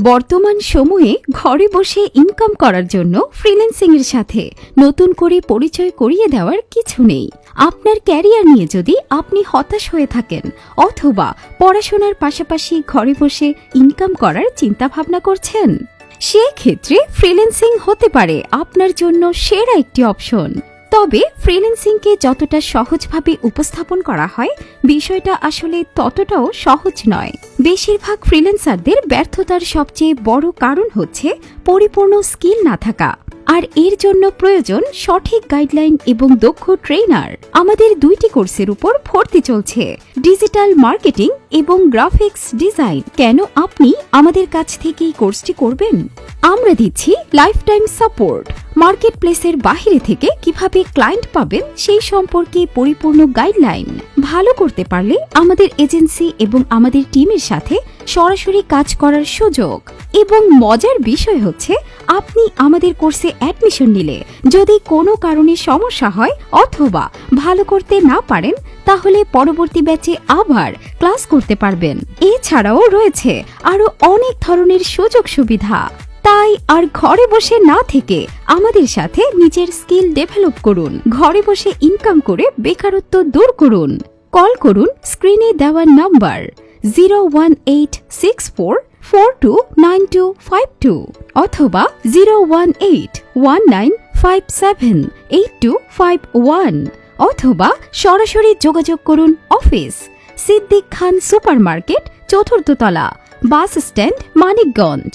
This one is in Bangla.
বর্তমান সময়ে ঘরে বসে ইনকাম করার জন্য ফ্রিল্যান্সিং এর সাথে নতুন করে পরিচয় করিয়ে দেওয়ার কিছু নেই। আপনার ক্যারিয়ার নিয়ে যদি আপনি হতাশ হয়ে থাকেন অথবা পড়াশোনার পাশাপাশি ঘরে বসে ইনকাম করার চিন্তা ভাবনা করছেন, সেক্ষেত্রে ফ্রিল্যান্সিং হতে পারে আপনার জন্য সেরা একটি অপশন। তবে ফ্রিল্যান্সিংকে যতটা সহজভাবে উপস্থাপন করা হয়, বিষয়টা আসলে ততটাও সহজ নয়। বেশিরভাগ ফ্রিল্যান্সারদের ব্যর্থতার সবচেয়ে বড় কারণ হচ্ছে পরিপূর্ণ স্কিল না থাকা, আর এর জন্য প্রয়োজন সঠিক গাইডলাইন এবং দক্ষ ট্রেনার। আমাদের 2টি কোর্সের উপর ভর্তি চলছে, ডিজিটাল মার্কেটিং এবং গ্রাফিক্স ডিজাইন। কেন আপনি আমাদের কাছ থেকেই কোর্সটি করবেন? আমরা দিচ্ছি লাইফ টাইম সাপোর্ট। মার্কেট প্লেসের বাহিরে থেকে কিভাবে ক্লায়েন্ট পাবেন সেই সম্পর্কে পরিপূর্ণ গাইডলাইন। ভালো করতে পারলে আমাদের এজেন্সি এবং আমাদের টিমের সাথে সরাসরি কাজ করার সুযোগ। এবং মজার বিষয় হচ্ছে, আপনি আমাদের কোর্সে অ্যাডমিশন নিলে যদি কোনো কারণে সমস্যা হয় অথবা ভালো করতে না পারেন, তাহলে পরবর্তী ব্যাচে আবার ক্লাস করতে পারবেন। এছাড়াও রয়েছে আরো অনেক ধরনের সুযোগ সুবিধা। তাই আর ঘরে বসে না থেকে আমাদের সাথে নিজের স্কিল ডেভেলপ করুন। ঘরে বসে ইনকাম করে বেকারত্ব দূর করুন। কল করুন স্ক্রিনে দেওয়া নাম্বার 01864429252 অথবা 01819578251 অথবা সরাসরি যোগাযোগ করুন অফিস, সিদ্দিক খান সুপার মার্কেট, 4th তলা, বাস স্ট্যান্ড, মানিকগঞ্জ।